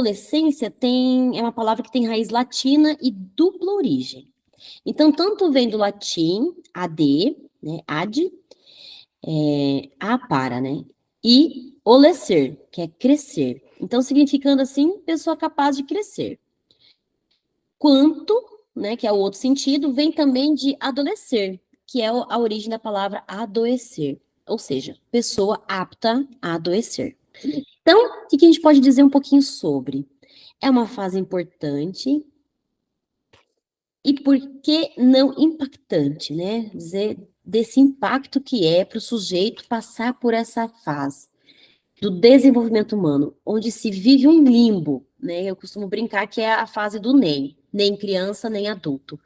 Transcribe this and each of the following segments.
adolescência é uma palavra que tem raiz latina e dupla origem. Então, tanto vem do latim, ad, né, ad, a para, né, e olescer, que é crescer. Então, significando assim, pessoa capaz de crescer. Quanto, né, que é o outro sentido, vem também de adolescer, que é a origem da palavra adoecer, ou seja, pessoa apta a adoecer. Então, o que a gente pode dizer um pouquinho sobre? É uma fase importante e por que não impactante, né? Dizer desse impacto que é para o sujeito passar por essa fase do desenvolvimento humano, onde se vive um limbo, né? Eu costumo brincar que é a fase do nem criança, nem adulto.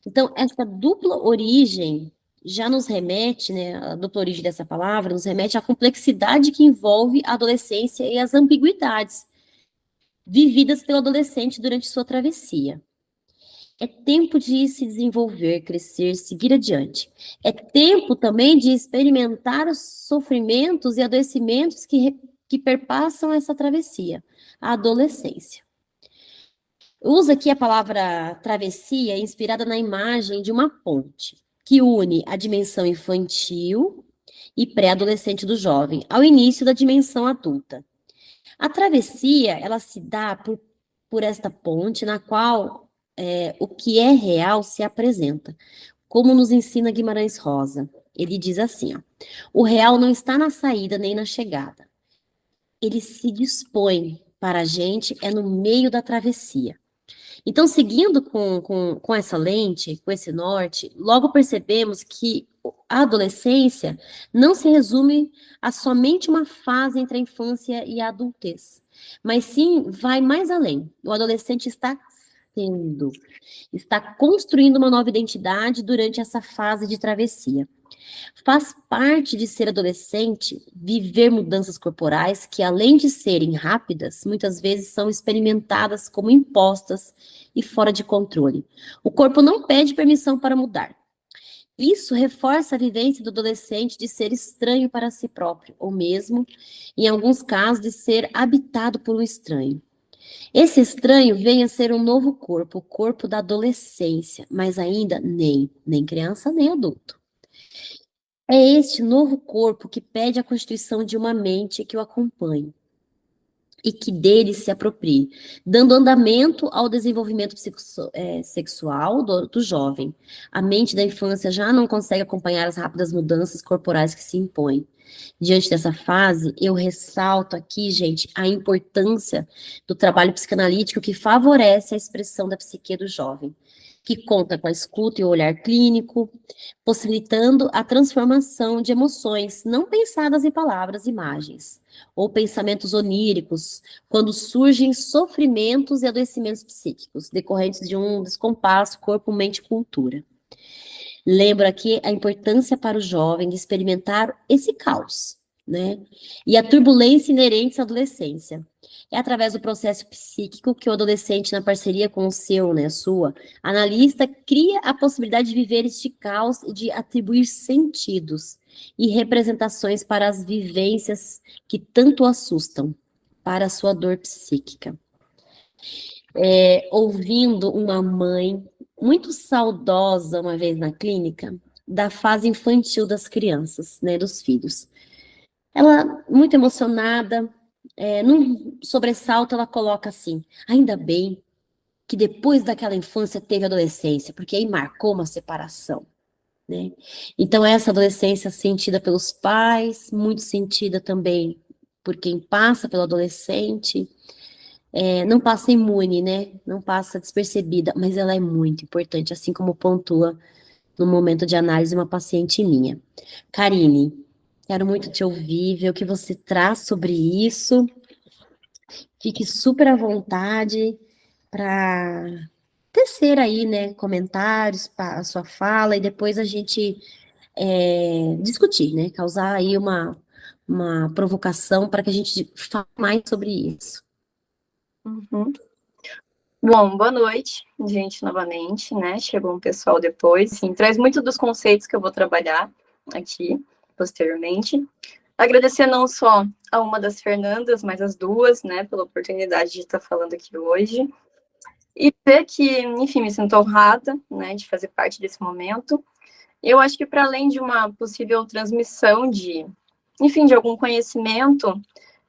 Então, essa dupla origem já nos remete, né? A dupla origem dessa palavra nos remete à complexidade que envolve a adolescência e as ambiguidades vividas pelo adolescente durante sua travessia. É tempo de se desenvolver, crescer, seguir adiante. É tempo também de experimentar os sofrimentos e adoecimentos que perpassam essa travessia, a adolescência. Usa aqui a palavra travessia inspirada na imagem de uma ponte, que une a dimensão infantil e pré-adolescente do jovem ao início da dimensão adulta. A travessia, ela se dá por esta ponte na qual o que é real se apresenta, como nos ensina Guimarães Rosa. Ele diz assim, ó, o real não está na saída nem na chegada. Ele se dispõe para a gente, é no meio da travessia. Então, seguindo com essa lente, com esse norte, logo percebemos que a adolescência não se resume a somente uma fase entre a infância e a adultez, mas sim vai mais além. O adolescente está construindo uma nova identidade durante essa fase de travessia. Faz parte de ser adolescente viver mudanças corporais que, além de serem rápidas, muitas vezes são experimentadas como impostas e fora de controle. O corpo não pede permissão para mudar. Isso reforça a vivência do adolescente de ser estranho para si próprio, ou mesmo, em alguns casos, de ser habitado por um estranho. Esse estranho vem a ser um novo corpo, o corpo da adolescência, mas ainda nem criança nem adulto. É este novo corpo que pede a constituição de uma mente que o acompanhe e que dele se aproprie, dando andamento ao desenvolvimento sexual do jovem. A mente da infância já não consegue acompanhar as rápidas mudanças corporais que se impõem. Diante dessa fase, eu ressalto aqui, gente, a importância do trabalho psicanalítico que favorece a expressão da psique do jovem, que conta com a escuta e o olhar clínico, possibilitando a transformação de emoções não pensadas em palavras, imagens, ou pensamentos oníricos, quando surgem sofrimentos e adoecimentos psíquicos, decorrentes de um descompasso corpo-mente-cultura. Lembro aqui a importância para o jovem de experimentar esse caos, né? E a turbulência inerente à adolescência. É através do processo psíquico que o adolescente, na parceria com o seu, né, sua, analista, cria a possibilidade de viver este caos e de atribuir sentidos e representações para as vivências que tanto o assustam, para a sua dor psíquica. Ouvindo uma mãe muito saudosa uma vez na clínica, da fase infantil das crianças, né, dos filhos. Ela, muito emocionada, num sobressalto, ela coloca assim, ainda bem que depois daquela infância teve adolescência, porque aí marcou uma separação, né? Então, essa adolescência sentida pelos pais, muito sentida também por quem passa pelo adolescente, não passa imune, né? Não passa despercebida, mas ela é muito importante, assim como pontua no momento de análise uma paciente minha. Karine, quero muito te ouvir, ver o que você traz sobre isso. Fique super à vontade para tecer aí, né, comentários para a sua fala e depois a gente discutir, né, causar aí uma provocação para que a gente fale mais sobre isso. Uhum. Bom, boa noite, gente, novamente, né? Chegou um pessoal depois, sim, traz muito dos conceitos que eu vou trabalhar aqui posteriormente. Agradecer não só a uma das Fernandas, mas as duas, né, pela oportunidade de estar falando aqui hoje. E dizer que, enfim, me sinto honrada, né, de fazer parte desse momento. Eu acho que para além de uma possível transmissão de, enfim, de algum conhecimento,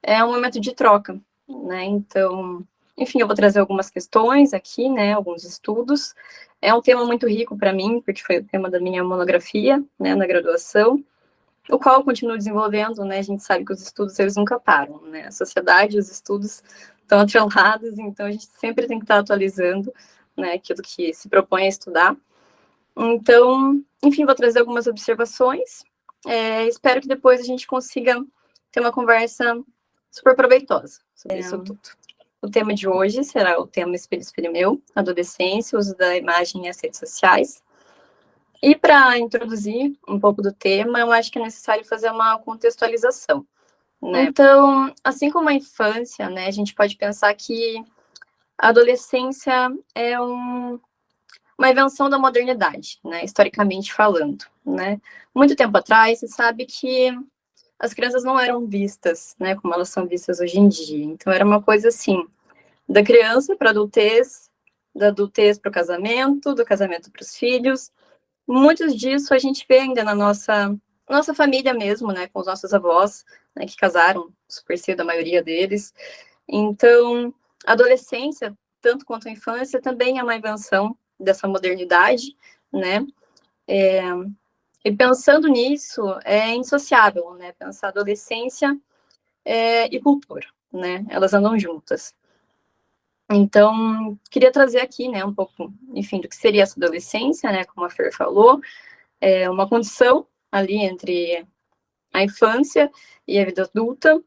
é um momento de troca, né? Então, enfim, eu vou trazer algumas questões aqui, né, alguns estudos. É um tema muito rico para mim, porque foi o tema da minha monografia, né, na graduação, o qual eu continuo desenvolvendo, né? A gente sabe que os estudos, eles nunca param, né? A sociedade e os estudos estão atrelados, então a gente sempre tem que estar atualizando, né, aquilo que se propõe a estudar. Então, enfim, vou trazer algumas observações. Espero que depois a gente consiga ter uma conversa super proveitosa sobre isso tudo. O tema de hoje será o tema Espelho, Espelho Meu, adolescência, uso da imagem e as redes sociais. E para introduzir um pouco do tema, eu acho que é necessário fazer uma contextualização, né? Então, assim como a infância, né, a gente pode pensar que a adolescência é uma invenção da modernidade, né, historicamente falando, né? Muito tempo atrás, se sabe que as crianças não eram vistas, né, como elas são vistas hoje em dia. Então, era uma coisa assim, da criança para a adultez, da adultez para o casamento, do casamento para os filhos. Muitos disso a gente vê ainda na nossa família mesmo, né, com os nossos avós, né, que casaram super cedo, a maioria deles. Então, a adolescência, tanto quanto a infância, também é uma invenção dessa modernidade, né? E pensando nisso, é indissociável, né? Pensar adolescência e cultura, né? Elas andam juntas. Então, queria trazer aqui, né, um pouco, enfim, do que seria essa adolescência, né? Como a Fer falou, é uma condição ali entre a infância e a vida adulta,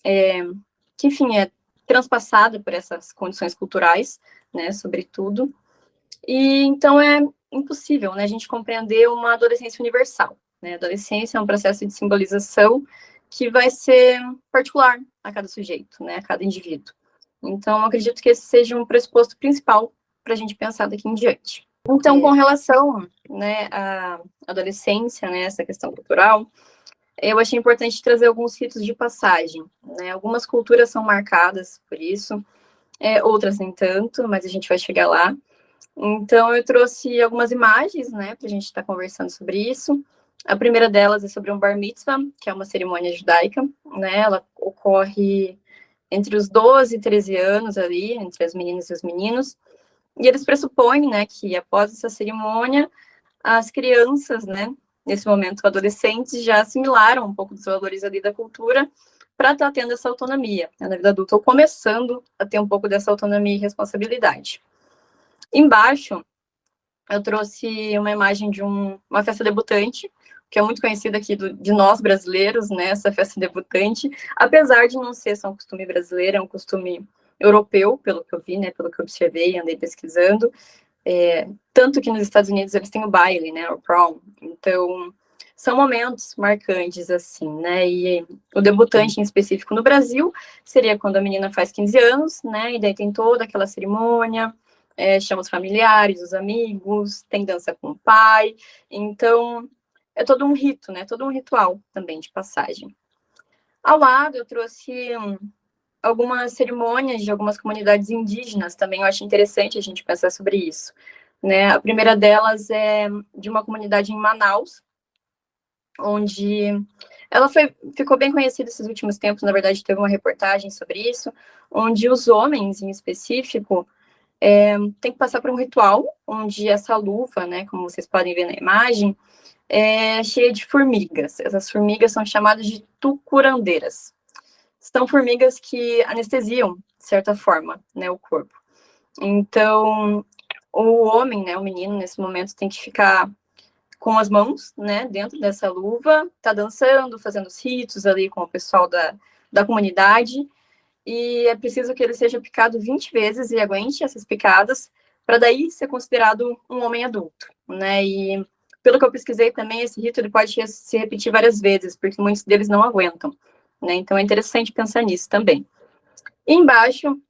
que, enfim, é transpassada por essas condições culturais, né, sobretudo. E então é impossível, né, a gente compreender uma adolescência universal, né? A adolescência é um processo de simbolização que vai ser particular a cada sujeito, né, a cada indivíduo. Então, eu acredito que esse seja um pressuposto principal para a gente pensar daqui em diante. Então, com relação, né, à adolescência, né, essa questão cultural, eu achei importante trazer alguns ritos de passagem, né? Algumas culturas são marcadas por isso, outras nem tanto, mas a gente vai chegar lá. Então, eu trouxe algumas imagens, né, para a gente estar conversando sobre isso. A primeira delas é sobre um bar mitzvah, que é uma cerimônia judaica, né? Ela ocorre entre os 12 e 13 anos ali, entre as meninas e os meninos. E eles pressupõem, né, que após essa cerimônia, as crianças, né, nesse momento adolescentes, já assimilaram um pouco dos valores ali da cultura para estar tendo essa autonomia, né, na vida adulta, ou começando a ter um pouco dessa autonomia e responsabilidade. Embaixo, eu trouxe uma imagem de uma festa debutante, que é muito conhecida aqui de nós brasileiros, né, essa festa debutante, apesar de não ser só um costume brasileiro, é um costume europeu, pelo que eu vi, né, pelo que eu observei, andei pesquisando, tanto que nos Estados Unidos eles têm o baile, né, o prom, então são momentos marcantes, assim, né, e o debutante em específico no Brasil seria quando a menina faz 15 anos, né, e daí tem toda aquela cerimônia, chama os familiares, os amigos, tem dança com o pai, então é todo um rito, né, todo um ritual também de passagem. Ao lado eu trouxe algumas cerimônias de algumas comunidades indígenas também, eu acho interessante a gente pensar sobre isso, né? A primeira delas é de uma comunidade em Manaus, onde ela ficou bem conhecida esses últimos tempos, na verdade teve uma reportagem sobre isso, onde os homens, em específico, tem que passar por um ritual, onde essa luva, né, como vocês podem ver na imagem, é cheia de formigas. Essas formigas são chamadas de tucurandeiras. São formigas que anestesiam, de certa forma, né, o corpo. Então, o homem, né, o menino, nesse momento, tem que ficar com as mãos, né, dentro dessa luva, tá dançando, fazendo os ritos ali com o pessoal da comunidade, e é preciso que ele seja picado 20 vezes e aguente essas picadas, para daí ser considerado um homem adulto, né, e pelo que eu pesquisei também, esse rito ele pode se repetir várias vezes, porque muitos deles não aguentam, né, então é interessante pensar nisso também. E embaixo,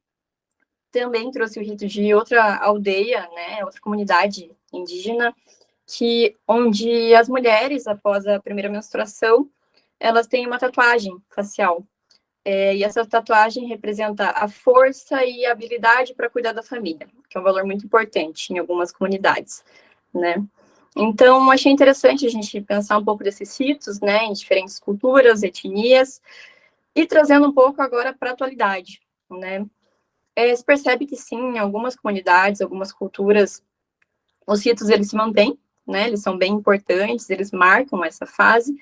também trouxe o rito de outra aldeia, né, outra comunidade indígena, onde as mulheres, após a primeira menstruação, elas têm uma tatuagem facial. E essa tatuagem representa a força e a habilidade para cuidar da família, que é um valor muito importante em algumas comunidades, né? Então, achei interessante a gente pensar um pouco desses ritos, né, em diferentes culturas, etnias, e trazendo um pouco agora para a atualidade, né? Se percebe que sim, em algumas comunidades, algumas culturas, os ritos eles se mantêm, né? Eles são bem importantes, eles marcam essa fase,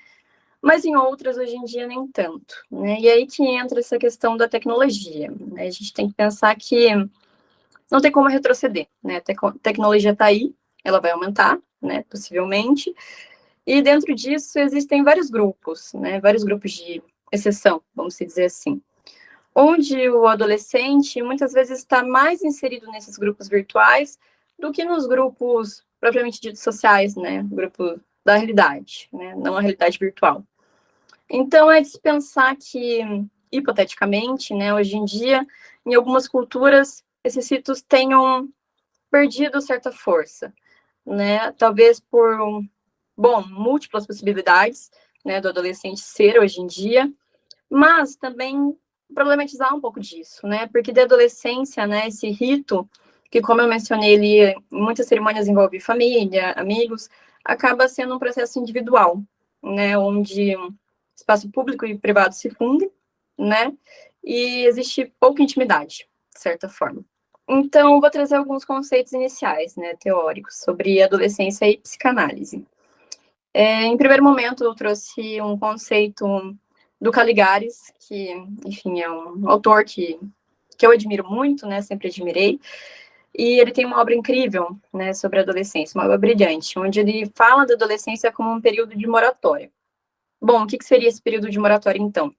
mas em outras hoje em dia nem tanto, né? E aí que entra essa questão da tecnologia, né? A gente tem que pensar que não tem como retroceder, né? A tecnologia está aí, ela vai aumentar, né? Possivelmente, e dentro disso existem vários grupos, né? Vários grupos de exceção, vamos dizer assim, onde o adolescente muitas vezes está mais inserido nesses grupos virtuais do que nos grupos propriamente ditos sociais, né? Grupo da realidade, né? Não a realidade virtual. Então, é de se pensar que, hipoteticamente, né, hoje em dia, em algumas culturas, esses ritos tenham perdido certa força, né? Talvez por, múltiplas possibilidades, né, do adolescente ser hoje em dia, mas também problematizar um pouco disso, né? Porque da adolescência, né, esse rito, que como eu mencionei, ele, em muitas cerimônias envolve família, amigos, acaba sendo um processo individual, né, onde espaço público e privado se fundem, né, e existe pouca intimidade, de certa forma. Então, vou trazer alguns conceitos iniciais, né, teóricos, sobre adolescência e psicanálise. Em primeiro momento, eu trouxe um conceito do Caligares, que, enfim, é um autor que eu admiro muito, né, sempre admirei, e ele tem uma obra incrível, né, sobre a adolescência, uma obra brilhante, onde ele fala da adolescência como um período de moratória. Bom, o que seria esse período de moratória, então?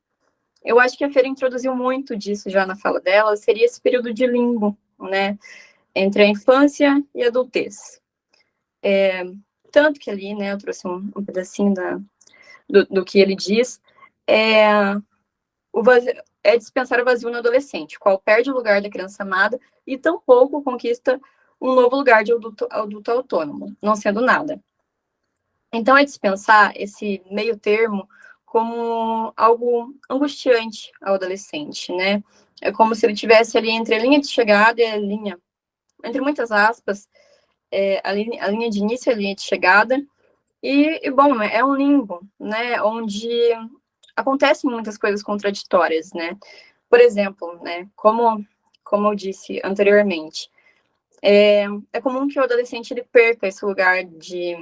Eu acho que a Feira introduziu muito disso já na fala dela, seria esse período de limbo, né, entre a infância e a adultez. Tanto que ali, né, eu trouxe um pedacinho do que ele diz, é dispensar o vazio no adolescente, qual perde o lugar da criança amada e tampouco conquista um novo lugar de adulto autônomo, não sendo nada. Então, é dispensar esse meio termo como algo angustiante ao adolescente, né? É como se ele tivesse ali entre a linha de chegada e a linha, entre muitas aspas, a linha de início e a linha de chegada. Bom, é um limbo, né? Onde acontecem muitas coisas contraditórias, né? Por exemplo, né? Como eu disse anteriormente, é comum que o adolescente ele perca esse lugar de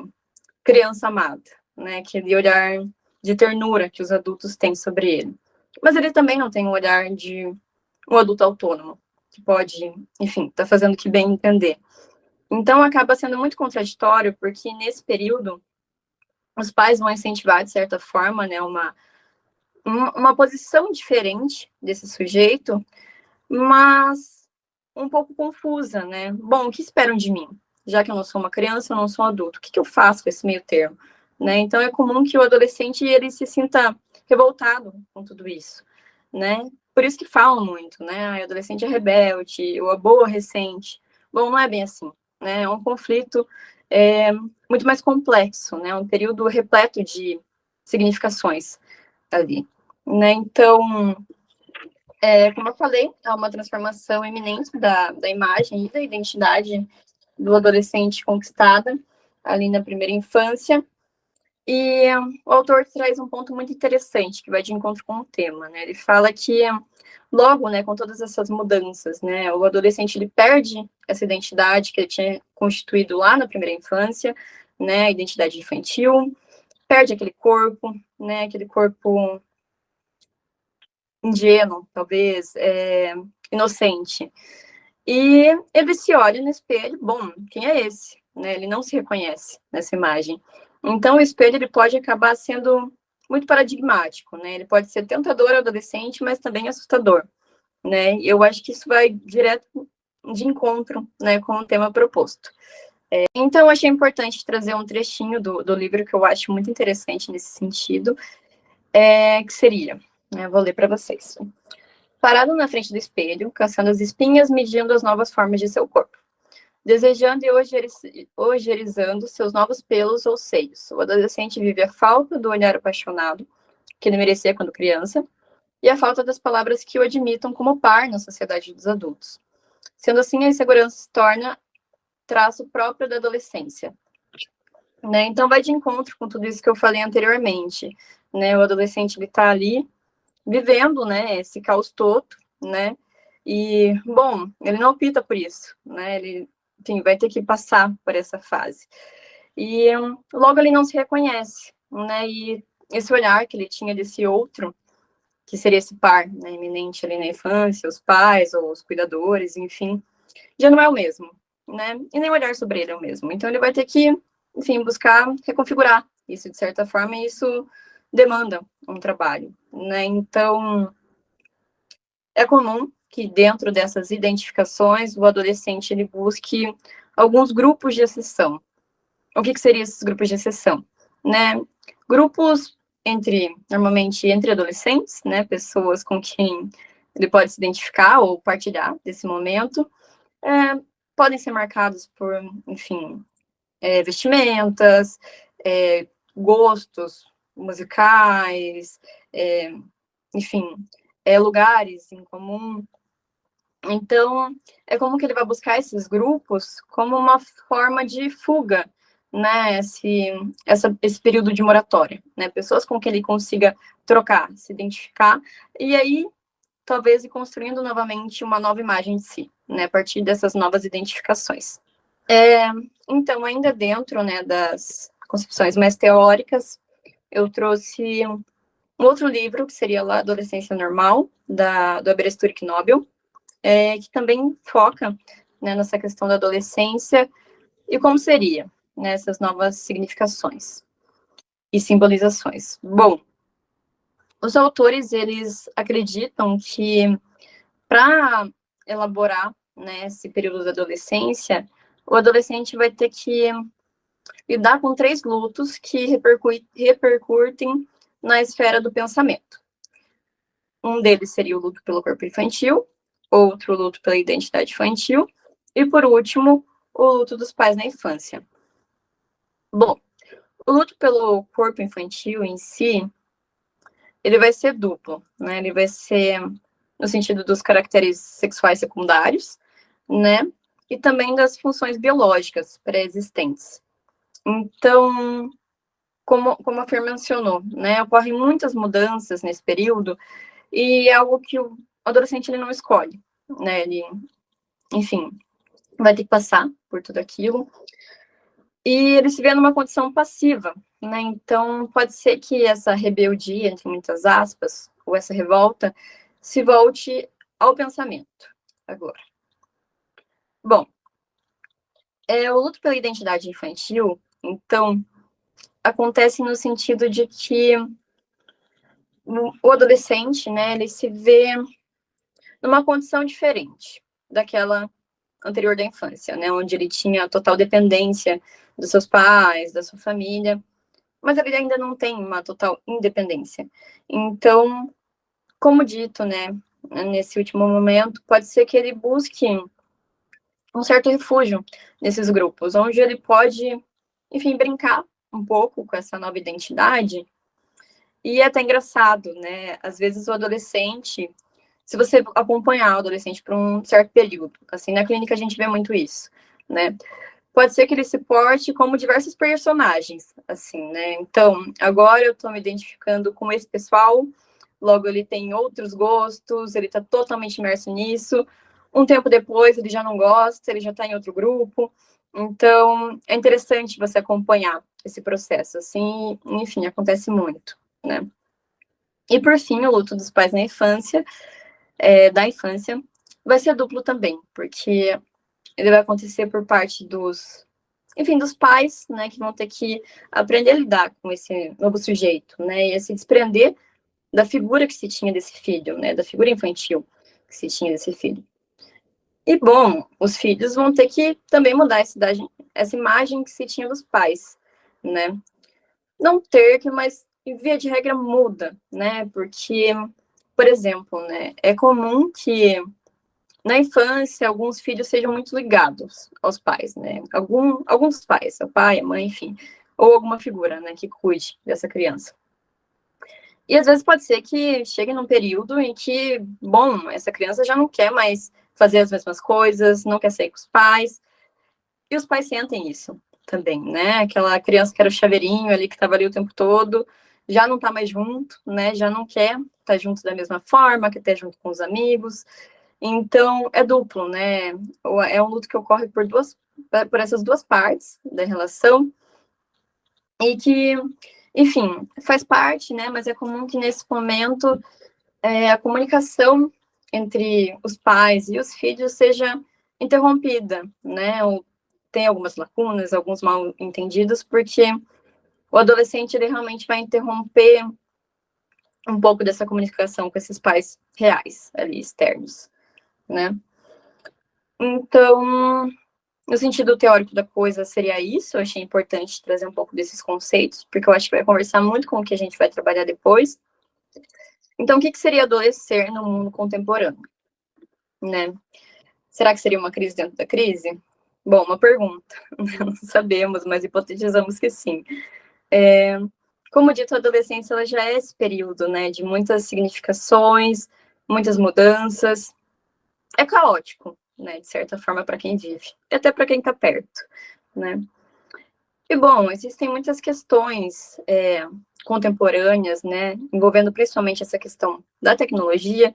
criança amada, né? Aquele olhar de ternura que os adultos têm sobre ele. Mas ele também não tem um olhar de um adulto autônomo, que pode, enfim, tá fazendo o que bem entender. Então, acaba sendo muito contraditório, porque nesse período, os pais vão incentivar, de certa forma, né, uma posição diferente desse sujeito, mas um pouco confusa, né? Bom, o que esperam de mim? Já que eu não sou uma criança, eu não sou um adulto, o que eu faço com esse meio termo? Né? Então, é comum que o adolescente ele se sinta revoltado com tudo isso, né? Por isso que falam muito, né? O adolescente é rebelde, ou a boa recente. Bom, não é bem assim, né? É um conflito muito mais complexo, né? Um período repleto de significações ali, né? Então, como eu falei, é uma transformação iminente da imagem e da identidade do adolescente conquistada ali na primeira infância. E o autor traz um ponto muito interessante, que vai de encontro com o tema, né? Ele fala que logo, né, com todas essas mudanças, né, o adolescente ele perde essa identidade que ele tinha constituído lá na primeira infância, né, a identidade infantil, perde aquele corpo, né, aquele corpo ingênuo, talvez, inocente. E ele se olha no espelho, bom, quem é esse? Né, ele não se reconhece nessa imagem. Então, o espelho ele pode acabar sendo muito paradigmático, né? Ele pode ser tentador ao adolescente, mas também assustador, né? Eu acho que isso vai direto de encontro, né, com o tema proposto. Então, eu achei importante trazer um trechinho do livro que eu acho muito interessante nesse sentido, que seria, né, vou ler para vocês. Parado na frente do espelho, caçando as espinhas, medindo as novas formas de seu corpo. Desejando e ogerizando seus novos pelos ou seios. O adolescente vive a falta do olhar apaixonado, que ele merecia quando criança, e a falta das palavras que o admitam como par na sociedade dos adultos. Sendo assim, a insegurança se torna traço próprio da adolescência. Né? Então, vai de encontro com tudo isso que eu falei anteriormente. Né? O adolescente está ali vivendo, né, esse caos todo, né? E, bom, ele não opta por isso, né? Ele, enfim, vai ter que passar por essa fase. E logo ele não se reconhece, né? E esse olhar que ele tinha desse outro, que seria esse par, né, iminente ali na infância, os pais ou os cuidadores, enfim, já não é o mesmo, né? E nem o olhar sobre ele é o mesmo. Então ele vai ter que, enfim, buscar reconfigurar isso de certa forma, e isso demanda um trabalho, né? Então é comum que dentro dessas identificações o adolescente ele busque alguns grupos de exceção. O que seriam esses grupos de exceção? Né? Grupos normalmente entre adolescentes, né? Pessoas com quem ele pode se identificar ou partilhar desse momento, podem ser marcados por, enfim, vestimentas, gostos musicais, enfim, lugares em comum. Então, é como que ele vai buscar esses grupos como uma forma de fuga, né, esse período de moratória, né, pessoas com quem ele consiga trocar, se identificar, e aí, talvez, ir construindo novamente uma nova imagem de si, né, a partir dessas novas identificações. Então, ainda dentro, né, das concepções mais teóricas, eu trouxe um outro livro, que seria lá Adolescência Normal, do Aberystwyth Nobel, que também foca, né, nessa questão da adolescência e como seria, né, essas novas significações e simbolizações. Bom, os autores, eles acreditam que para elaborar, né, esse período da adolescência, o adolescente vai ter que lidar com 3 lutos que repercutem na esfera do pensamento. Um deles seria o luto pelo corpo infantil, outro luto pela identidade infantil, e por último, o luto dos pais na infância. Bom, o luto pelo corpo infantil em si, ele vai ser duplo, né? Ele vai ser no sentido dos caracteres sexuais secundários, né? E também das funções biológicas pré-existentes. Então, como a Fer mencionou, né? Ocorrem muitas mudanças nesse período e é algo que o adolescente ele não escolhe, né? Ele, enfim, vai ter que passar por tudo aquilo. E ele se vê numa condição passiva, né? Então, pode ser que essa rebeldia, entre muitas aspas, ou essa revolta, se volte ao pensamento agora. Bom, o luto pela identidade infantil, então, acontece no sentido de que o adolescente, né, ele se vê numa condição diferente daquela anterior da infância, né, onde ele tinha total dependência dos seus pais, da sua família, mas ele ainda não tem uma total independência. Então, como dito, né, nesse último momento, pode ser que ele busque um certo refúgio nesses grupos, onde ele pode, enfim, brincar um pouco com essa nova identidade. E é até engraçado, né? Às vezes o adolescente, se você acompanhar o adolescente por um certo período, assim, na clínica a gente vê muito isso, né? Pode ser que ele se porte como diversos personagens, assim, né? Então, agora eu tô me identificando com esse pessoal, logo ele tem outros gostos, ele tá totalmente imerso nisso. Um tempo depois ele já não gosta, ele já tá em outro grupo. Então, é interessante você acompanhar esse processo, assim, enfim, acontece muito, né? E por fim, o luto dos pais na infância, da infância, vai ser duplo também, porque ele vai acontecer por parte dos pais, né, que vão ter que aprender a lidar com esse novo sujeito, né, e a se desprender da figura que se tinha desse filho, né, da figura infantil que se tinha desse filho. E, bom, os filhos vão ter que também mudar essa imagem que se tinha dos pais, né. Não ter que, mas, via de regra, muda, né, porque, por exemplo, né, é comum que na infância, alguns filhos sejam muito ligados aos pais, né? Alguns pais, o pai, a mãe, enfim, ou alguma figura, né, que cuide dessa criança. E às vezes pode ser que chegue num período em que, bom, essa criança já não quer mais fazer as mesmas coisas, não quer sair com os pais, e os pais sentem isso também, né? Aquela criança que era o chaveirinho ali, que estava ali o tempo todo, já não está mais junto, né? Já não quer estar tá junto da mesma forma, quer estar junto com os amigos. Então, é duplo, né? É um luto que ocorre por essas duas partes da relação, e que, enfim, faz parte, né? Mas é comum que nesse momento a comunicação entre os pais e os filhos seja interrompida, né? Ou tem algumas lacunas, alguns mal entendidos, porque o adolescente ele realmente vai interromper um pouco dessa comunicação com esses pais reais, ali, externos, né? Então, no sentido teórico da coisa, seria isso. Eu achei importante trazer um pouco desses conceitos, porque eu acho que vai conversar muito com o que a gente vai trabalhar depois. Então, o que seria adoecer no mundo contemporâneo, né? Será que seria uma crise dentro da crise? Bom, uma pergunta. Não sabemos, mas hipotetizamos que sim. Como dito, a adolescência ela já é esse período, né, de muitas significações, muitas mudanças. É caótico, né, de certa forma, para quem vive, e até para quem está perto, né. E, bom, existem muitas questões contemporâneas, né, envolvendo principalmente essa questão da tecnologia,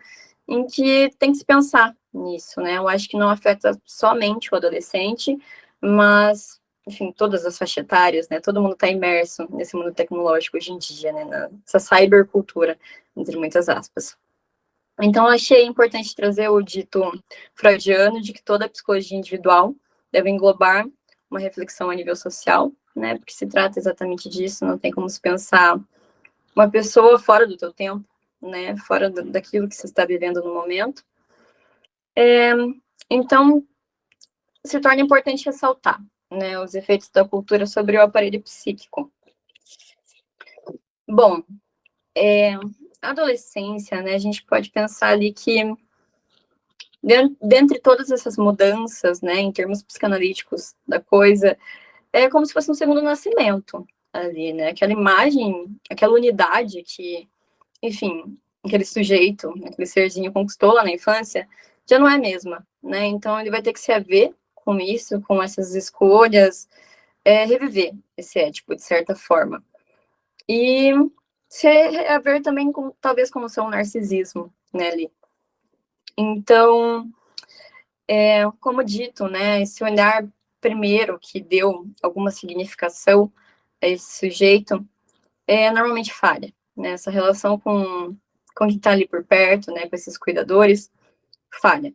em que tem que se pensar nisso, né. Eu acho que não afeta somente o adolescente, mas, enfim, todas as faixas etárias, né, todo mundo está imerso nesse mundo tecnológico hoje em dia, né, nessa cybercultura, entre muitas aspas. Então, eu achei importante trazer o dito freudiano de que toda a psicologia individual deve englobar uma reflexão a nível social, né, porque se trata exatamente disso, não tem como se pensar uma pessoa fora do teu tempo, né, fora daquilo que você está vivendo no momento. Então, se torna importante ressaltar, né, os efeitos da cultura sobre o aparelho psíquico. Bom, a adolescência, né, a gente pode pensar ali que dentre todas essas mudanças, né, em termos psicanalíticos da coisa, é como se fosse um segundo nascimento ali, né? Aquela imagem, aquela unidade que, enfim, aquele sujeito, aquele serzinho conquistou lá na infância, já não é a mesma, né? Então ele vai ter que se haver com isso, com essas escolhas, reviver esse ético de certa forma. E se haver também com, talvez como ser um narcisismo, né, ali. Então, como dito, né, esse olhar primeiro que deu alguma significação a esse sujeito normalmente falha, né? Essa relação com quem está ali por perto, né, com esses cuidadores, falha.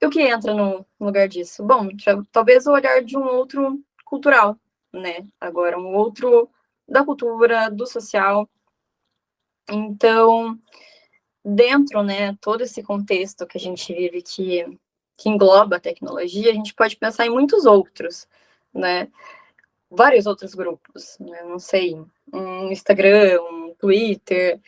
E o que entra no lugar disso? Bom, talvez o olhar de um outro cultural, né? Agora, um outro da cultura, do social. Então, dentro, né, todo esse contexto que a gente vive que engloba a tecnologia, a gente pode pensar em muitos outros, né? Vários outros grupos, né? Não sei, um Instagram, um Twitter,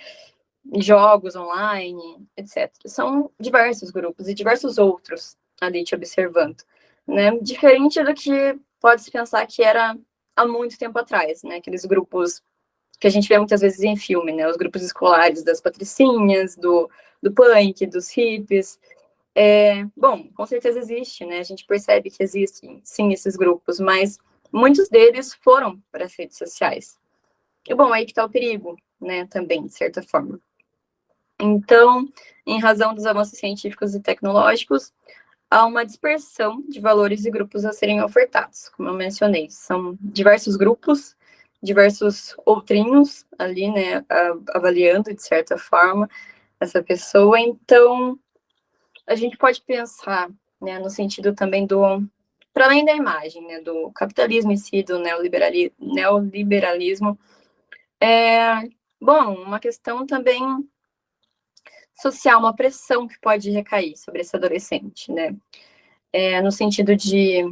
jogos online, etc. São diversos grupos e diversos outros ali te observando, né? Diferente do que pode-se pensar que era há muito tempo atrás, né? Aqueles grupos que a gente vê muitas vezes em filme, né? Os grupos escolares das patricinhas, do punk, dos hippies. Bom, com certeza existe, né? A gente percebe que existem, sim, esses grupos, mas muitos deles foram para as redes sociais. E, bom, aí que está o perigo, né? Também, de certa forma. Então, em razão dos avanços científicos e tecnológicos, há uma dispersão de valores e grupos a serem ofertados, como eu mencionei. São diversos grupos, diversos outrinhos ali, né, avaliando, de certa forma, essa pessoa. Então, a gente pode pensar, né, no sentido também para além da imagem, né, do capitalismo em si, do neoliberalismo, bom, uma questão também social, uma pressão que pode recair sobre esse adolescente, né? No sentido de,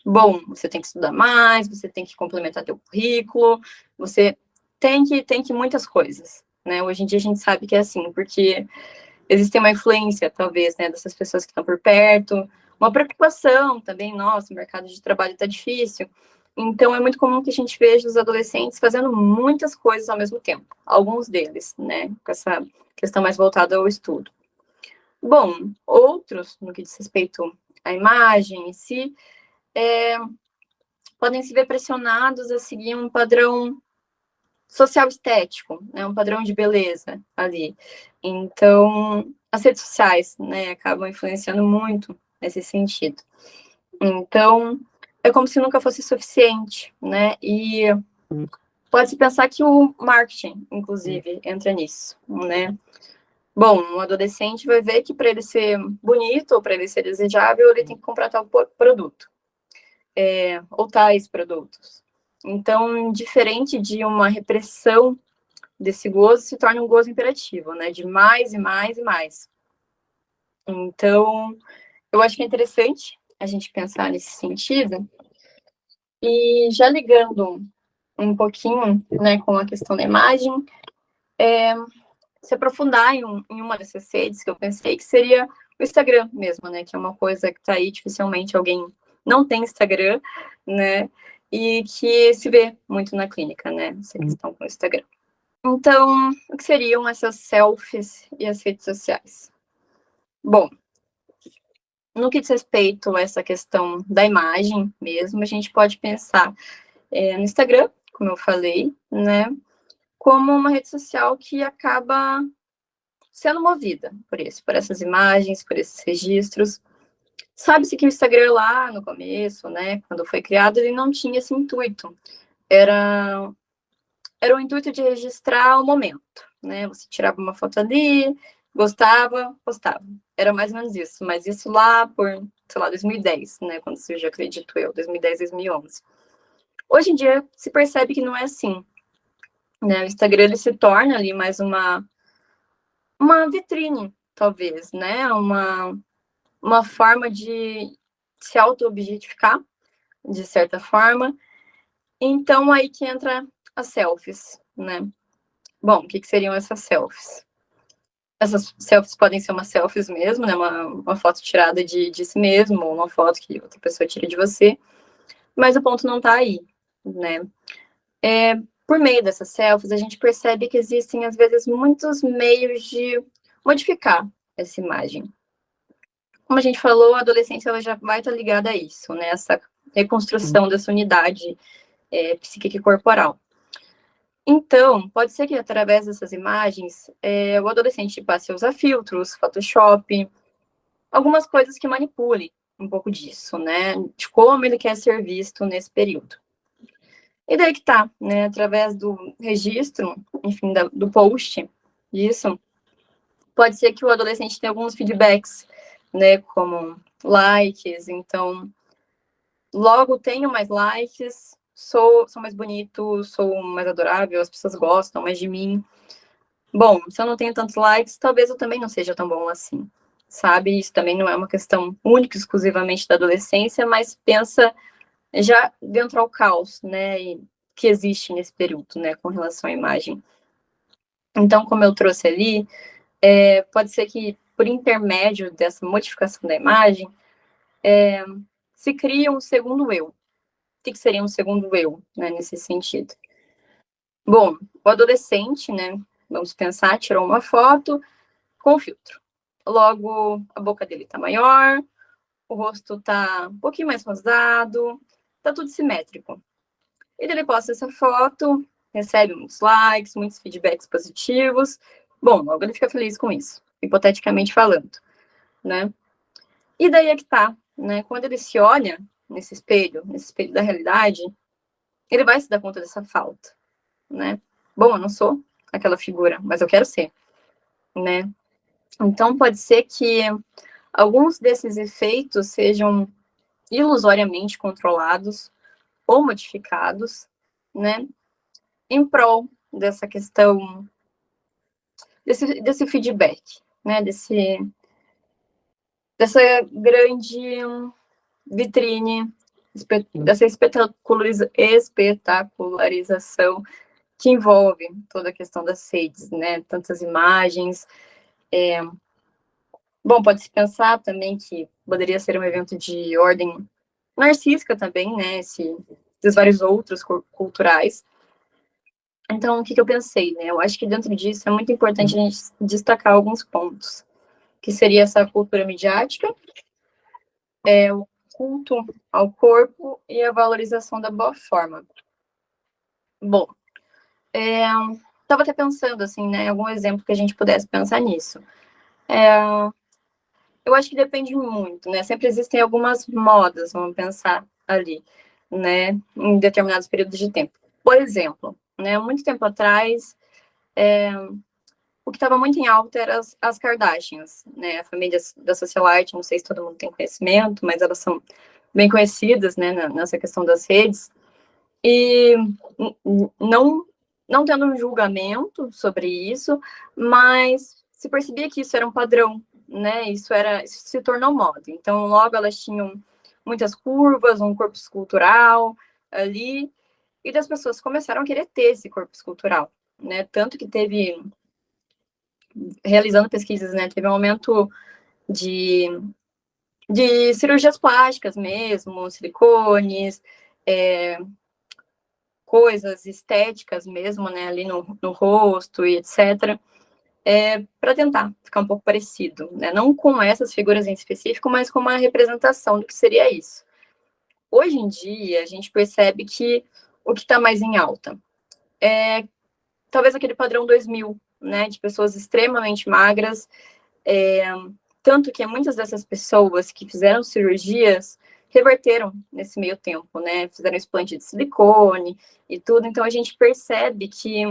bom, você tem que estudar mais, você tem que complementar teu currículo, você tem que muitas coisas, né? Hoje em dia a gente sabe que é assim, porque existe uma influência, talvez, né, dessas pessoas que estão por perto, uma preocupação também, nossa, o mercado de trabalho está difícil, Então, é muito comum que a gente veja os adolescentes fazendo muitas coisas ao mesmo tempo. Alguns deles, né? Com essa questão mais voltada ao estudo. Bom, outros, no que diz respeito à imagem em si, podem se ver pressionados a seguir um padrão social estético, né? Um padrão de beleza ali. Então, as redes sociais, né, acabam influenciando muito nesse sentido. Então, é como se nunca fosse suficiente, né? E pode-se pensar que o marketing, inclusive, entra nisso, né? Bom, um adolescente vai ver que para ele ser bonito ou para ele ser desejável, ele tem que comprar tal produto, ou tais produtos. Então, diferente de uma repressão desse gozo, se torna um gozo imperativo, né? De mais e mais e mais. Então, eu acho que é interessante a gente pensar nesse sentido. E já ligando um pouquinho, né, com a questão da imagem, se aprofundar em uma dessas redes que eu pensei que seria o Instagram mesmo, né, que é uma coisa que está aí, dificilmente alguém não tem Instagram, né, e que se vê muito na clínica, né, essa questão com o Instagram. Então, o que seriam essas selfies e as redes sociais? Bom, no que diz respeito a essa questão da imagem mesmo, a gente pode pensar no Instagram, como eu falei, né, como uma rede social que acaba sendo movida por essas imagens, por esses registros. Sabe-se que o Instagram lá no começo, né, quando foi criado, ele não tinha esse intuito. Era o intuito de registrar o momento, né? Você tirava uma foto ali, gostava, postava. Era mais ou menos isso, mas isso lá por, sei lá, 2010, né, quando surgiu, acredito eu, 2010, 2011. Hoje em dia se percebe que não é assim, né? O Instagram ele se torna ali mais uma vitrine, talvez, né? Uma forma de se auto-objetificar, de certa forma. Então, aí que entra as selfies, né? Bom, o que seriam essas selfies? Essas selfies podem ser umas selfies mesmo, né? Uma foto tirada de si mesmo, ou uma foto que outra pessoa tira de você. Mas o ponto não tá aí, né? Por meio dessas selfies, a gente percebe que existem, às vezes, muitos meios de modificar essa imagem. Como a gente falou, a adolescência ela já vai estar ligada a isso, né? Essa reconstrução dessa unidade psíquica e corporal. Então, pode ser que através dessas imagens, o adolescente passe a usar filtros, Photoshop, algumas coisas que manipule um pouco disso, né? De como ele quer ser visto nesse período. E daí que tá, né? Através do registro, enfim, do post, disso, pode ser que o adolescente tenha alguns feedbacks, né? Como likes, então, logo tenho mais likes, sou mais bonito, sou mais adorável, as pessoas gostam mais de mim. Bom, se eu não tenho tantos likes, talvez eu também não seja tão bom assim, sabe? Isso também não é uma questão única, exclusivamente da adolescência, mas pensa já dentro ao caos, né, que existe nesse período, né, com relação à imagem. Então, como eu trouxe ali, pode ser que, por intermédio dessa modificação da imagem, se cria um segundo eu. O que seria um segundo eu, né, nesse sentido? Bom, o adolescente, né, vamos pensar, tirou uma foto com filtro. Logo, a boca dele tá maior, o rosto tá um pouquinho mais rosado, tá tudo simétrico. E ele posta essa foto, recebe muitos likes, muitos feedbacks positivos. Bom, logo ele fica feliz com isso, hipoteticamente falando, né? E daí é que tá, né? Quando ele se olha nesse espelho da realidade, ele vai se dar conta dessa falta, né? Bom, eu não sou aquela figura, mas eu quero ser, né? Então pode ser que alguns desses efeitos sejam ilusoriamente controlados ou modificados, né? Em prol dessa questão, desse feedback, né? Dessa grande vitrine, dessa espetacularização que envolve toda a questão das redes, né? Tantas imagens. Bom, pode-se pensar também que poderia ser um evento de ordem narcísica também, né? dos vários outros culturais. Então, o que eu pensei, né? Eu acho que dentro disso é muito importante a gente destacar alguns pontos, que seria essa cultura midiática, o culto ao corpo e a valorização da boa forma. Bom, estava até pensando, assim, né, algum exemplo que a gente pudesse pensar nisso. Eu acho que depende muito, né? Sempre existem algumas modas, vamos pensar ali, né, em determinados períodos de tempo. Por exemplo, né, muito tempo atrás, o que estava muito em alta eram as Kardashians, né, a família da socialite, não sei se todo mundo tem conhecimento, mas elas são bem conhecidas, né, nessa questão das redes, e não tendo um julgamento sobre isso, mas se percebia que isso era um padrão, né? Isso se tornou moda. Então, logo elas tinham muitas curvas, um corpo escultural ali, e das pessoas começaram a querer ter esse corpo escultural, né? Tanto que realizando pesquisas, né? Teve um aumento de cirurgias plásticas mesmo, silicones, coisas estéticas mesmo, né, ali no rosto e etc., para tentar ficar um pouco parecido, né, não com essas figuras em específico, mas com uma representação do que seria isso. Hoje em dia, a gente percebe que o que está mais em alta é talvez aquele padrão 2000, né, de pessoas extremamente magras, tanto que muitas dessas pessoas que fizeram cirurgias reverteram nesse meio tempo, né? Fizeram explante de silicone e tudo. Então a gente percebe que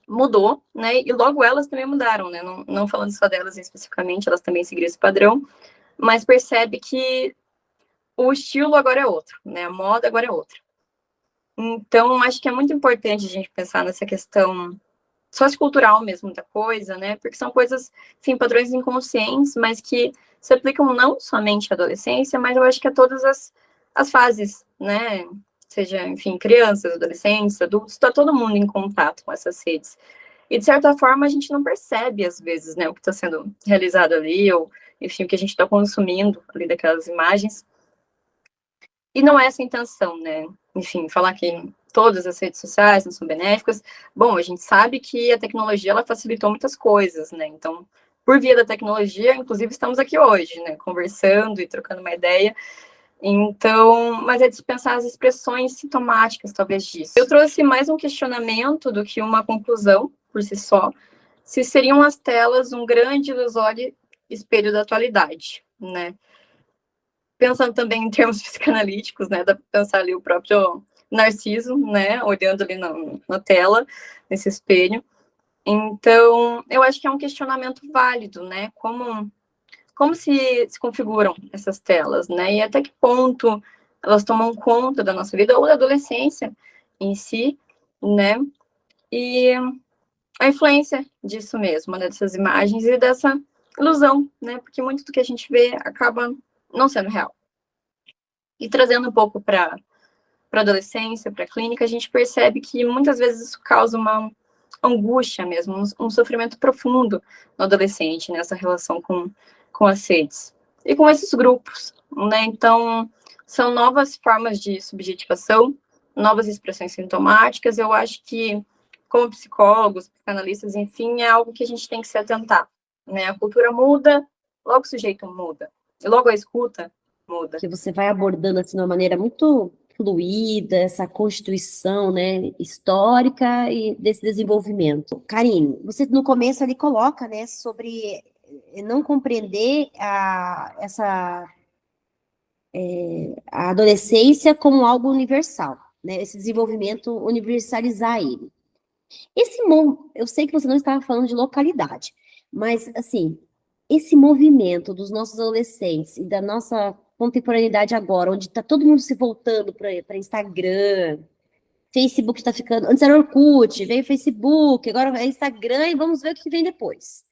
mudou, né? E logo elas também mudaram, né? Não falando só delas especificamente, elas também seguiram esse padrão, mas percebe que o estilo agora é outro, né? A moda agora é outra. Então acho que é muito importante a gente pensar nessa questão sociocultural mesmo da coisa, né? Porque são coisas, enfim, padrões inconscientes, mas que se aplicam não somente à adolescência, mas eu acho que a todas as fases, né? Seja, enfim, crianças, adolescentes, adultos, está todo mundo em contato com essas redes. E, de certa forma, a gente não percebe, às vezes, né, o que está sendo realizado ali, ou, enfim, o que a gente está consumindo ali daquelas imagens. E não é essa a intenção, né? Enfim, falar que todas as redes sociais não são benéficas. Bom, a gente sabe que a tecnologia ela facilitou muitas coisas, né? Então, por via da tecnologia, inclusive estamos aqui hoje, né? Conversando e trocando uma ideia. Então, mas é dispensar as expressões sintomáticas, talvez, disso. Eu trouxe mais um questionamento do que uma conclusão, por si só. Se seriam as telas um grande ilusório espelho da atualidade, né? Pensando também em termos psicanalíticos, né, dá para pensar ali o próprio Narciso, né, olhando ali na tela, nesse espelho. Então, eu acho que é um questionamento válido, né, como se configuram essas telas, né, e até que ponto elas tomam conta da nossa vida ou da adolescência em si, né, e a influência disso mesmo, né, dessas imagens e dessa ilusão, né, porque muito do que a gente vê acaba não sendo real. E trazendo um pouco para a adolescência, para a clínica, a gente percebe que muitas vezes isso causa uma angústia mesmo, um sofrimento profundo no adolescente, nessa relação com as redes. E com esses grupos, né? Então, são novas formas de subjetivação, novas expressões sintomáticas. Eu acho que, como psicólogos, psicanalistas, enfim, é algo que a gente tem que se atentar, né? A cultura muda, logo o sujeito muda. E logo a escuta muda. Que você vai abordando assim de uma maneira muito fluida, essa constituição, né, histórica e desse desenvolvimento. Karine, você no começo ali coloca, né, sobre não compreender a adolescência como algo universal, né, esse desenvolvimento universalizar ele. Eu sei que você não estava falando de localidade, mas assim, esse movimento dos nossos adolescentes e da nossa contemporaneidade agora, onde está todo mundo se voltando para Instagram, Facebook está ficando. Antes era Orkut, veio Facebook, agora é Instagram e vamos ver o que vem depois.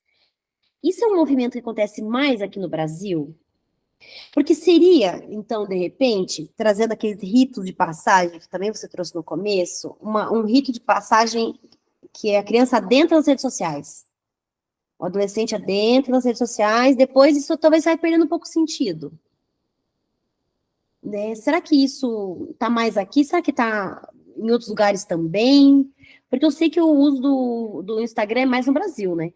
Isso é um movimento que acontece mais aqui no Brasil? Porque seria, então, de repente, trazendo aquele rito de passagem que também você trouxe no começo, um rito de passagem que é a criança adentra nas redes sociais. O adolescente adentra nas redes sociais, depois isso talvez vai perdendo um pouco sentido. né? Será que isso está mais aqui? Será que está em outros lugares também? Porque eu sei que o uso do Instagram é mais no Brasil, né?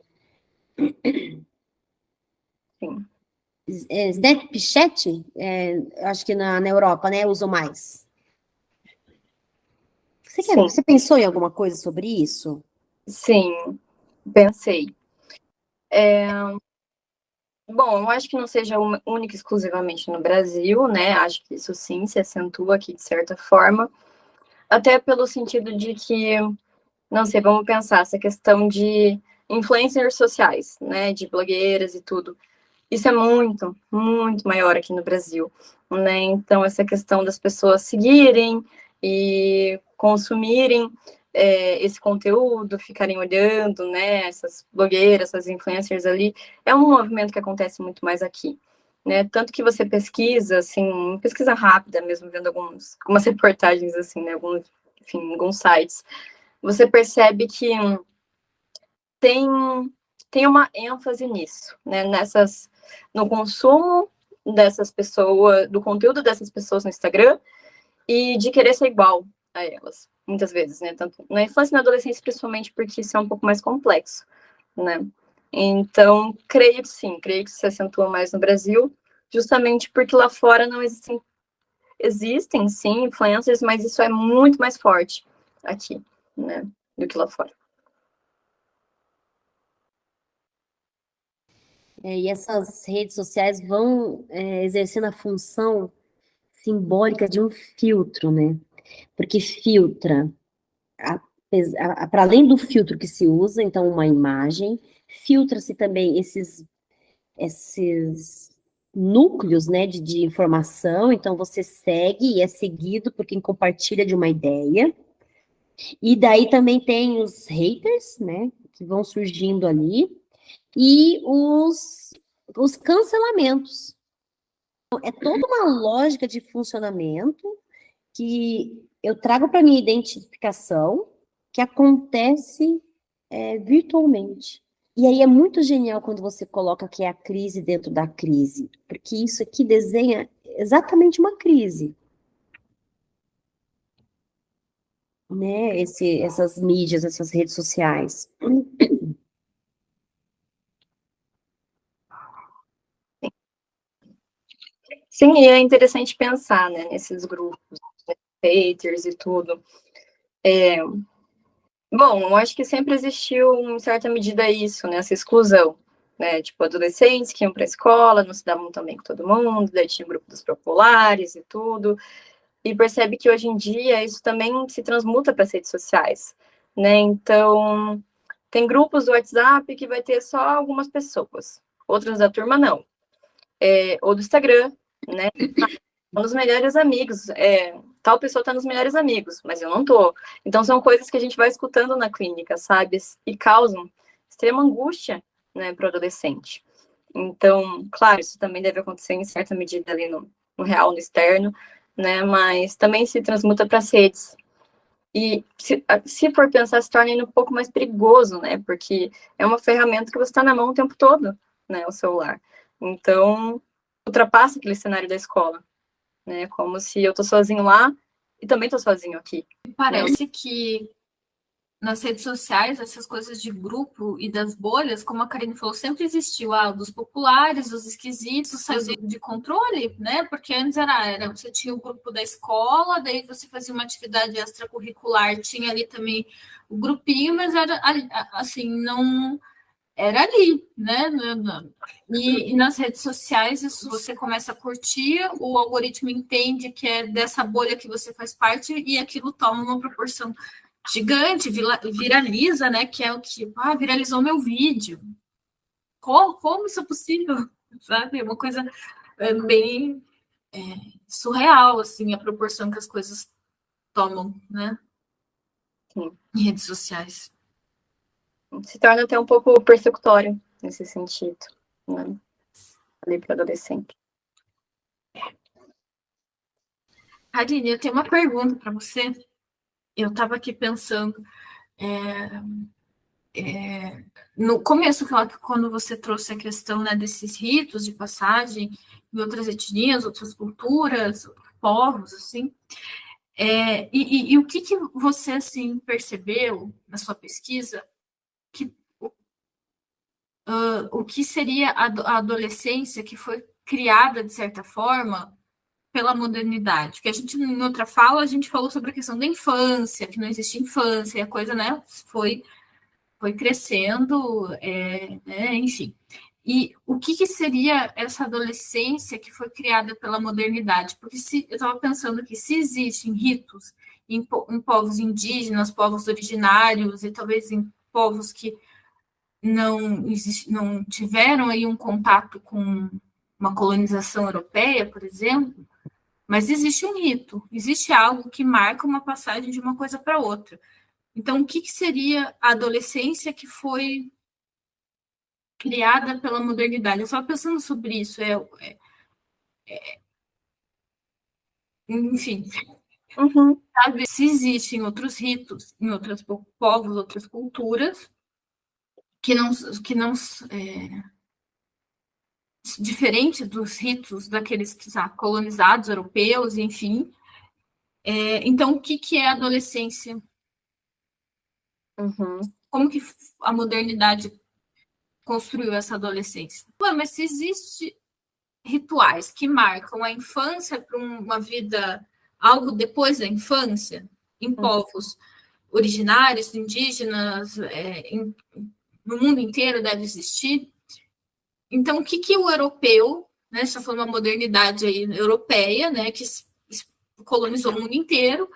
Sim. Snapchat, acho que na Europa, né, usam mais. Sim, Você pensou em alguma coisa sobre isso? sim, pensei. Bom, eu acho que não seja única e exclusivamente no Brasil, né? Acho que isso sim se acentua aqui de certa forma, até pelo sentido de que, não sei, vamos pensar essa questão de influencers sociais, né? De blogueiras e tudo. Isso é muito, muito maior aqui no Brasil, né? Então, essa questão das pessoas seguirem e consumirem esse conteúdo, ficarem olhando, né? Essas blogueiras, essas influencers ali, é um movimento que acontece muito mais aqui, né? Tanto que você pesquisa, assim, pesquisa rápida mesmo, vendo algumas reportagens, assim, né? Enfim, alguns sites, você percebe que tem, tem uma ênfase nisso, né? No consumo dessas pessoas, do conteúdo dessas pessoas no Instagram e de querer ser igual a elas, muitas vezes, né? Tanto na infância e na adolescência, principalmente, porque isso é um pouco mais complexo, né? Então, creio que sim, creio que se acentua mais no Brasil, justamente porque lá fora não existem sim influencers, mas isso é muito mais forte aqui, né, do que lá fora. E essas redes sociais vão exercendo a função simbólica de um filtro, né? Porque filtra, para além do filtro que se usa, então uma imagem, filtra-se também esses núcleos, né, de informação, então você segue e é seguido por quem compartilha de uma ideia, e daí também tem os haters, né, que vão surgindo ali, e os cancelamentos. É toda uma lógica de funcionamento que eu trago para minha identificação, que acontece virtualmente. E aí é muito genial quando você coloca que é a crise dentro da crise, porque isso aqui desenha exatamente uma crise, né? Essas mídias, essas redes sociais. Sim, e é interessante pensar, né, nesses grupos, haters e tudo. Bom, eu acho que sempre existiu, em certa medida, isso, né? Essa exclusão, né? Tipo, adolescentes que iam para a escola, não se davam tão bem com todo mundo, daí tinha o grupo dos populares e tudo. E percebe que hoje em dia isso também se transmuta para as redes sociais, né? Então, tem grupos do WhatsApp que vai ter só algumas pessoas, outras da turma não. Ou do Instagram, né? Um dos melhores amigos, tal pessoa está nos melhores amigos, mas eu não tô. Então são coisas que a gente vai escutando na clínica, sabe? E causam extrema angústia, né, para o adolescente. Então, claro, isso também deve acontecer em certa medida ali no real, no externo, né? Mas também se transmuta para as redes. E se for pensar, se torna ainda um pouco mais perigoso, né? Porque é uma ferramenta que você está na mão o tempo todo, né? O celular. Então, ultrapassa aquele cenário da escola, né? Como se eu tô sozinho lá e também tô sozinho aqui. Parece que nas redes sociais, essas coisas de grupo e das bolhas, como a Karine falou, sempre existiu, dos populares, dos esquisitos, saiu de controle, né? Porque antes era você tinha o grupo da escola, daí você fazia uma atividade extracurricular, tinha ali também o grupinho, mas era assim, não era ali, né? E nas redes sociais, isso você começa a curtir, o algoritmo entende que é dessa bolha que você faz parte e aquilo toma uma proporção gigante, viraliza, né? Que é o que viralizou meu vídeo. Como isso é possível? Sabe? É uma coisa bem surreal, assim, a proporção que as coisas tomam, né? Sim. Em redes sociais. Se torna até um pouco persecutório nesse sentido, né? Ali para adolescente. Aline, eu tenho uma pergunta para você. Eu estava aqui pensando, no começo, quando você trouxe a questão, né, desses ritos de passagem em outras etnias, outras culturas, povos, assim. E o que você, assim, percebeu na sua pesquisa que o que seria a adolescência que foi criada, de certa forma, pela modernidade? Porque a gente, em outra fala, a gente falou sobre a questão da infância, que não existe infância, e a coisa, né, foi crescendo, né, enfim. E o que seria essa adolescência que foi criada pela modernidade? Porque eu estava pensando que se existem ritos em povos indígenas, povos originários, e talvez em povos que não tiveram aí um contato com uma colonização europeia, por exemplo, mas existe um rito, existe algo que marca uma passagem de uma coisa para outra. Então, o que seria a adolescência que foi criada pela modernidade? Eu estava pensando sobre isso. Enfim, sabe, se existem outros ritos em outros povos, outras culturas, que não diferente dos ritos daqueles que são colonizados, europeus, enfim. Então, o que é a adolescência? Como que a modernidade construiu essa adolescência? Mas se existe rituais que marcam a infância para uma vida, algo depois da infância, em povos originários, indígenas, no mundo inteiro deve existir. Então, o que o europeu, né, está falando uma modernidade aí europeia, né, que colonizou o mundo inteiro,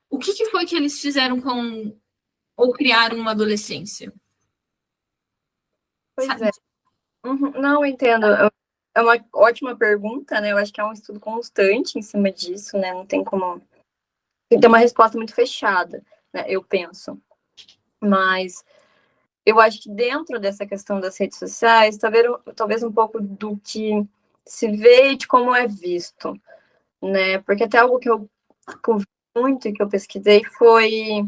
o que foi que eles fizeram ou criaram uma adolescência? Pois é. Não, entendo. É uma ótima pergunta, né? Eu acho que é um estudo constante em cima disso, né? Não tem como... Tem que ter uma resposta muito fechada, né? Eu penso. Mas eu acho que dentro dessa questão das redes sociais, talvez um pouco do que se vê e de como é visto, né? Porque até algo que eu vi muito e que eu pesquisei foi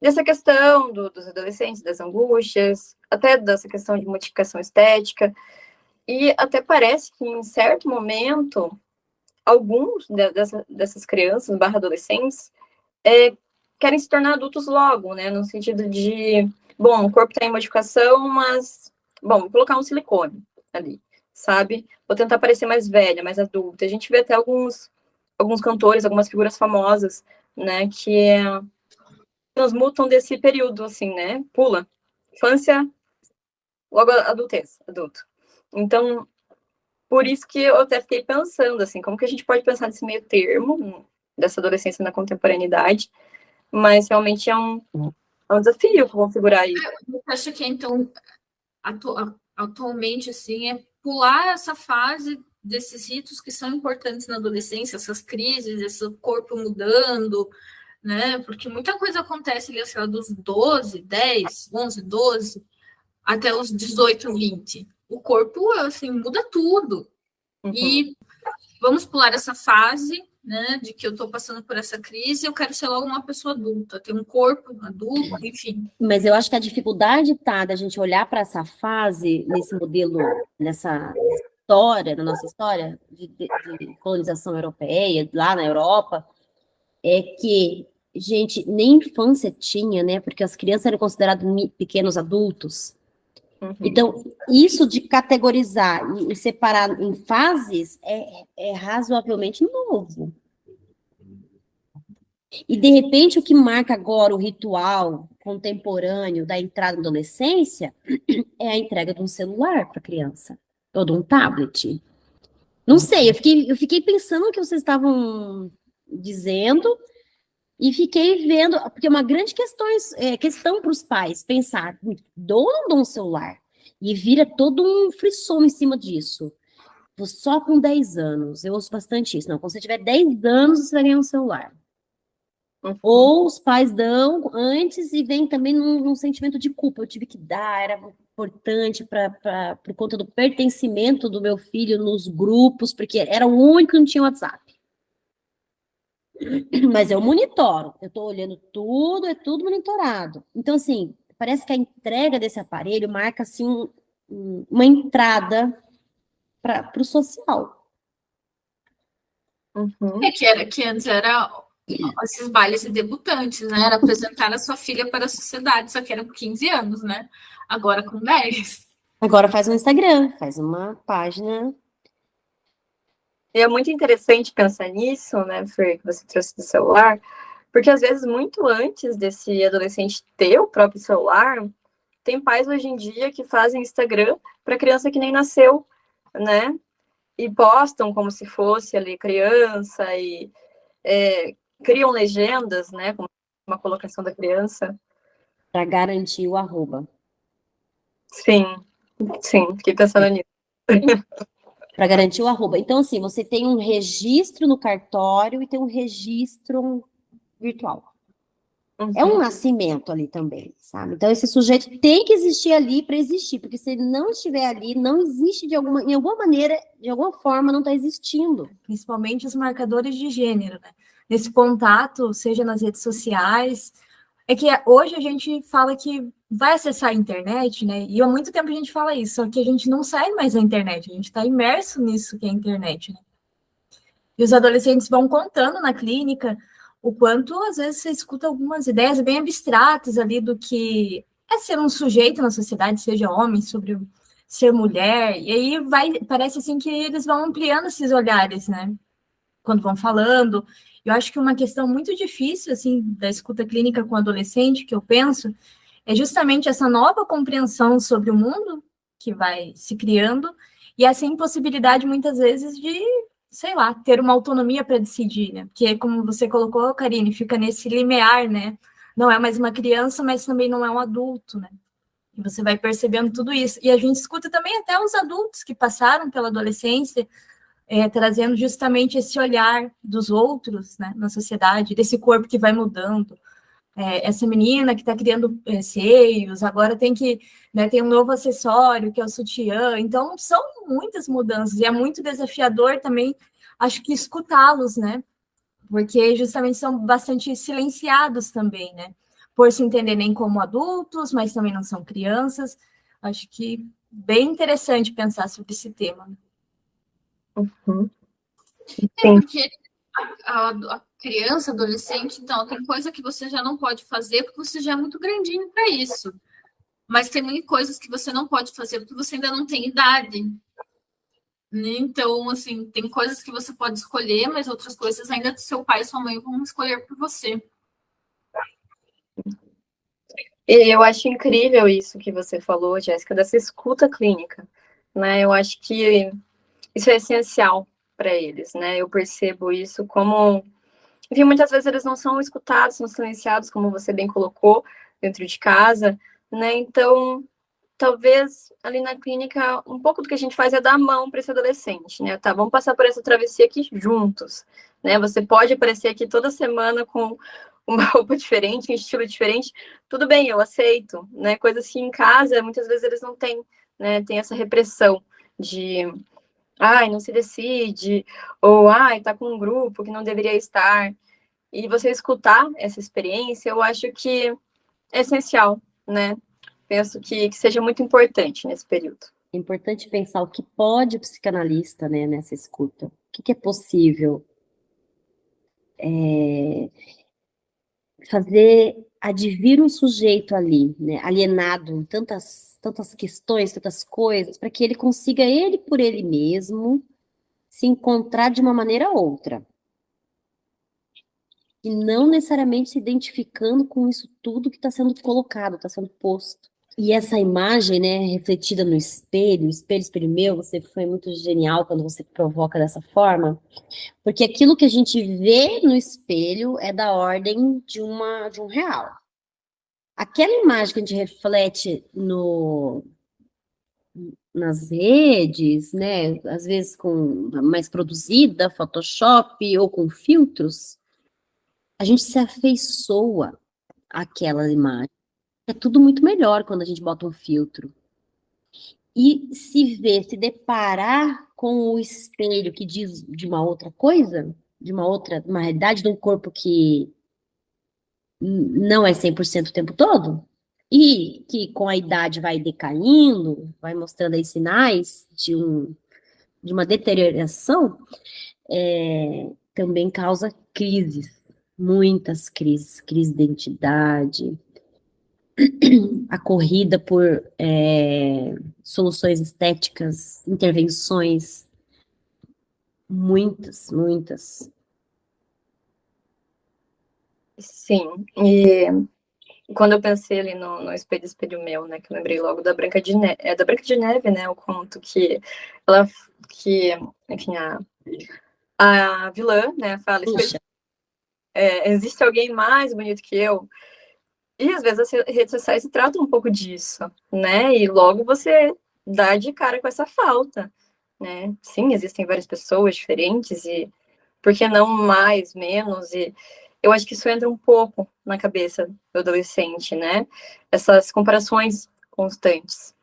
dessa questão dos adolescentes, das angústias, até dessa questão de modificação estética, e até parece que em certo momento, alguns dessas crianças, barra adolescentes, querem se tornar adultos logo, né, no sentido de, bom, o corpo está em modificação, mas, bom, vou colocar um silicone ali, sabe? Vou tentar parecer mais velha, mais adulta. A gente vê até alguns cantores, algumas figuras famosas, né, que transmutam desse período, assim, né? Pula. Infância, logo adultez, adulto. Então, por isso que eu até fiquei pensando, assim, como que a gente pode pensar nesse meio termo, dessa adolescência na contemporaneidade, mas realmente é um desafio configurar isso. Eu acho que, então, atualmente, assim, é pular essa fase desses ritos que são importantes na adolescência, essas crises, esse corpo mudando, né? Porque muita coisa acontece ali, sei lá, dos 12, 10, 11, 12, até os 18, 20. O corpo, assim, muda tudo. E vamos pular essa fase, né, de que eu estou passando por essa crise, eu quero ser logo uma pessoa adulta, ter um corpo adulto, enfim. Mas eu acho que a dificuldade tá da gente olhar para essa fase, nesse modelo, nessa história, na nossa história de colonização europeia, lá na Europa, é que, gente, nem infância tinha, né? Porque as crianças eram consideradas pequenos adultos. Então, isso de categorizar e separar em fases é razoavelmente novo. E, de repente, o que marca agora o ritual contemporâneo da entrada na adolescência é a entrega de um celular para a criança, ou de um tablet. Não sei, eu fiquei pensando no que vocês estavam dizendo e fiquei vendo, porque é uma grande questão para os pais pensar, dou ou não dou um celular? E vira todo um frisson em cima disso. Só com 10 anos, eu ouço bastante isso. Não, quando você tiver 10 anos, você vai ganhar um celular. Ou os pais dão antes e vem também num sentimento de culpa. Eu tive que dar, era importante por conta do pertencimento do meu filho nos grupos, porque era o único que não tinha WhatsApp. Mas eu monitoro, eu estou olhando tudo, é tudo monitorado. Então, assim, parece que a entrega desse aparelho marca, assim, uma entrada para o social. Uhum. Que antes era esses bailes de debutantes, né? Era apresentar a sua filha para a sociedade, só que era com 15 anos, né? Agora com 10. Agora faz um Instagram, faz uma página. E é muito interessante pensar nisso, né, Fer, que você trouxe do celular, porque às vezes, muito antes desse adolescente ter o próprio celular, tem pais hoje em dia que fazem Instagram para criança que nem nasceu, né? E postam como se fosse ali criança e criam legendas, né? Com uma colocação da criança. Para garantir o arroba. Sim, sim, fiquei pensando nisso. Para garantir o arroba. Então, assim, você tem um registro no cartório e tem um registro virtual. É um Uhum. nascimento ali também, sabe? Então, esse sujeito tem que existir ali para existir, porque se ele não estiver ali, não existe em alguma maneira, de alguma forma, não está existindo. Principalmente os marcadores de gênero, né? Nesse contato, seja nas redes sociais. É que hoje a gente fala que vai acessar a internet, né? E há muito tempo a gente fala isso, só que a gente não sai mais da internet, a gente está imerso nisso que é a internet, né? E os adolescentes vão contando na clínica o quanto, às vezes, você escuta algumas ideias bem abstratas ali do que é ser um sujeito na sociedade, seja homem, sobre ser mulher, e aí parece assim que eles vão ampliando esses olhares, né? Quando vão falando. Eu acho que uma questão muito difícil, assim, da escuta clínica com adolescente, que eu penso, é justamente essa nova compreensão sobre o mundo que vai se criando e essa impossibilidade, muitas vezes, de, sei lá, ter uma autonomia para decidir, né? Porque, como você colocou, Karine, fica nesse limiar, né? Não é mais uma criança, mas também não é um adulto, né? E você vai percebendo tudo isso. E a gente escuta também até os adultos que passaram pela adolescência, trazendo justamente esse olhar dos outros, né, na sociedade, desse corpo que vai mudando. Essa menina que está criando seios, agora tem que, né, tem um novo acessório, que é o sutiã. Então, são muitas mudanças, e é muito desafiador também, acho que escutá-los, né? Porque justamente são bastante silenciados também, né? Por se entenderem como adultos, mas também não são crianças. Acho que bem interessante pensar sobre esse tema. Uhum. Porque a criança, adolescente, então, tem coisa que você já não pode fazer porque você já é muito grandinho para isso. Mas tem muitas coisas que você não pode fazer porque você ainda não tem idade. Então, assim, tem coisas que você pode escolher, mas outras coisas ainda seu pai e sua mãe vão escolher por você. E eu acho incrível isso que você falou, Jéssica, dessa escuta clínica, né? Eu acho que isso é essencial para eles, né? Eu percebo isso como, enfim, muitas vezes eles não são escutados, são silenciados, como você bem colocou, dentro de casa, né? Então, talvez ali na clínica, um pouco do que a gente faz é dar a mão para esse adolescente, né? Tá, vamos passar por essa travessia aqui juntos, né? Você pode aparecer aqui toda semana com uma roupa diferente, um estilo diferente, tudo bem, eu aceito, né? Coisas que em casa, muitas vezes eles não têm, né? Tem essa repressão de, ai, não se decide, ou, ai, tá com um grupo que não deveria estar. E você escutar essa experiência, eu acho que é essencial, né? Penso que seja muito importante nesse período. É importante pensar o que pode o psicanalista, né, nessa escuta. O que é possível fazer advir um sujeito ali, né, alienado em tantas questões, tantas coisas, para que ele consiga, ele por ele mesmo, se encontrar de uma maneira ou outra. E não necessariamente se identificando com isso tudo que está sendo colocado, está sendo posto. E essa imagem, né, refletida no espelho, espelho meu, você foi muito genial quando você provoca dessa forma, porque aquilo que a gente vê no espelho é da ordem de um real. Aquela imagem que a gente reflete nas redes, né, às vezes mais produzida, Photoshop ou com filtros, a gente se afeiçoa àquela imagem. É tudo muito melhor quando a gente bota um filtro. E se deparar com o espelho que diz de uma outra coisa, uma realidade de um corpo que não é 100% o tempo todo, e que com a idade vai decaindo, vai mostrando aí sinais de uma deterioração, também causa crises, muitas crises, crise de identidade, a corrida por soluções estéticas, intervenções, muitas. Sim, e quando eu pensei ali no Espelho, Espelho Meu, né, que eu lembrei logo da Branca de Neve, da Branca de Neve, né, o conto ela, enfim, a vilã, né, fala, Puxa, existe alguém mais bonito que eu? E às vezes as redes sociais tratam um pouco disso, né, e logo você dá de cara com essa falta, né, sim, existem várias pessoas diferentes e por que não mais, menos, e eu acho que isso entra um pouco na cabeça do adolescente, né? Essas comparações constantes.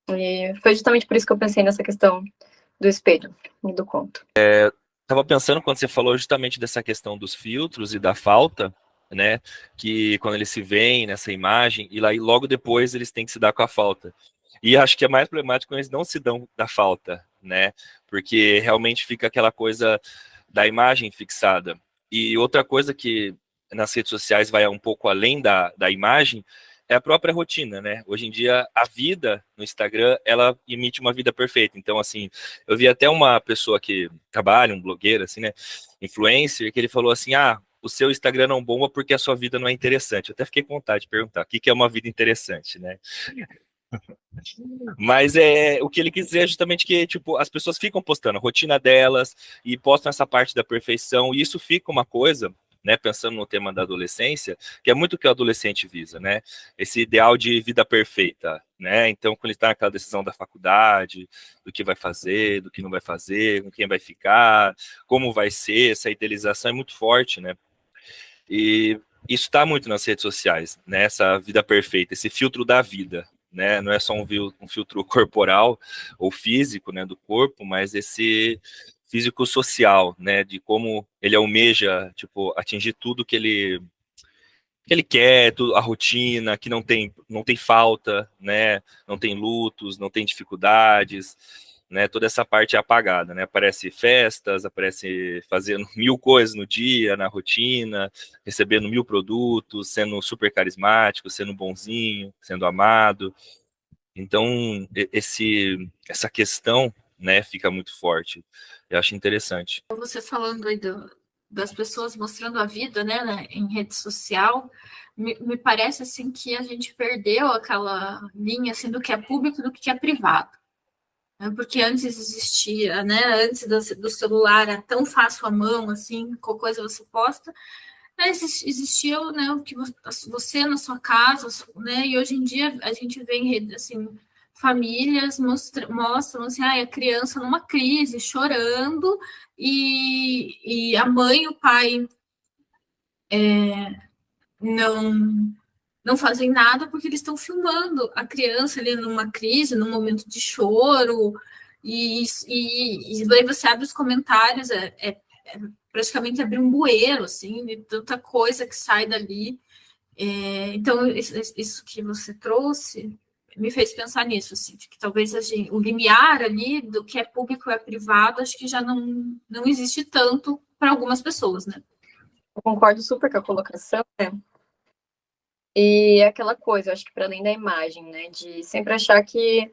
E foi justamente por isso que eu pensei nessa questão do espelho e do conto. Tava pensando quando você falou justamente dessa questão dos filtros e da falta, né? Que quando eles se veem nessa imagem, e lá e logo depois eles têm que se dar com a falta. E acho que é mais problemático quando eles não se dão da falta, né? Porque realmente fica aquela coisa da imagem fixada. E outra coisa que nas redes sociais vai um pouco além da imagem é a própria rotina, né? Hoje em dia, a vida no Instagram, ela emite uma vida perfeita. Então, assim, eu vi até uma pessoa que trabalha, um blogueiro, assim, né? Influencer, que ele falou assim, o seu Instagram não bomba porque a sua vida não é interessante. Eu até fiquei com vontade de perguntar, o que é uma vida interessante, né? Mas o que ele quis dizer é justamente que, tipo, as pessoas ficam postando a rotina delas e postam essa parte da perfeição, e isso fica uma coisa, né, pensando no tema da adolescência, que é muito o que o adolescente visa, né? Esse ideal de vida perfeita, né? Então, quando ele está naquela decisão da faculdade, do que vai fazer, do que não vai fazer, com quem vai ficar, como vai ser, essa idealização é muito forte, né? E isso está muito nas redes sociais, né? Essa vida perfeita, esse filtro da vida, né? Não é só um filtro corporal ou físico, né, do corpo, mas esse físico social, né, de como ele almeja, tipo, atingir tudo que ele quer, a rotina, que não tem falta, né? Não tem lutos, não tem dificuldades, né? Toda essa parte é apagada, né? Aparece festas, aparece fazendo 1000 coisas no dia, na rotina, recebendo 1000 produtos, sendo super carismático, sendo bonzinho, sendo amado. Então, essa questão, né, fica muito forte. Eu acho interessante. Você falando aí das pessoas mostrando a vida, né, em rede social, me parece assim que a gente perdeu aquela linha assim do que é público e do que é privado, né? Porque antes existia, né, antes do celular era tão fácil à mão, assim, qualquer coisa você posta, né, existia, né, o que você na sua casa, né, e hoje em dia a gente vê em rede, assim, famílias mostram assim, a criança numa crise, chorando, e a mãe e o pai não não fazem nada porque eles estão filmando a criança ali numa crise, num momento de choro, e daí você abre os comentários, praticamente abrir um bueiro, assim, de tanta coisa que sai dali. Então, isso que você trouxe me fez pensar nisso, assim, de que talvez o limiar ali do que é público e é privado, acho que já não existe tanto para algumas pessoas, né? Eu concordo super com a colocação, né? E aquela coisa, eu acho que para além da imagem, né, de sempre achar que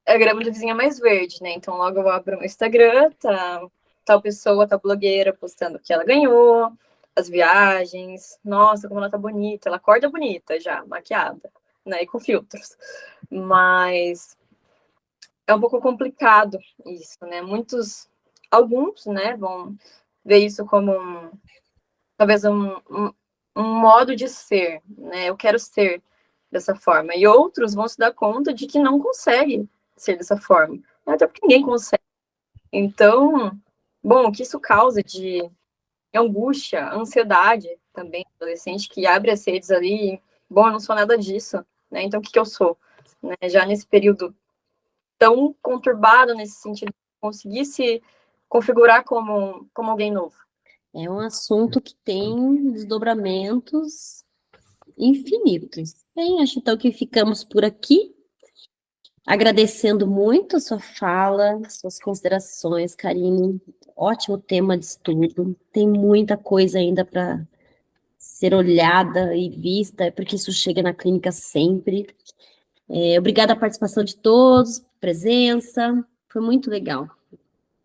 a grama do vizinho é mais verde, né? Então, logo eu abro o Instagram, tá tal pessoa, tal blogueira postando que ela ganhou, as viagens, nossa, como ela tá bonita, ela acorda bonita já, maquiada, né? E com filtros. Mas é um pouco complicado isso, né? Alguns, né, vão ver isso como talvez um modo de ser, né? Eu quero ser dessa forma. E outros vão se dar conta de que não consegue ser dessa forma. Até porque ninguém consegue. Então, bom, o que isso causa de angústia, ansiedade também, adolescente que abre as redes ali, bom, eu não sou nada disso, né? Então, o que eu sou? Né? Já nesse período tão conturbado nesse sentido, de conseguir se configurar como alguém novo. é um assunto que tem desdobramentos infinitos. Bem, acho então que ficamos por aqui. agradecendo muito a sua fala, suas considerações, Karine. Ótimo tema de estudo. Tem muita coisa ainda para ser olhada e vista, porque isso chega na clínica sempre. Obrigada a participação de todos, presença. Foi muito legal.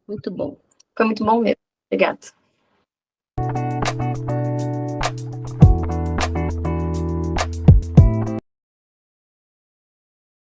Muito bom. Foi muito bom mesmo. Obrigada.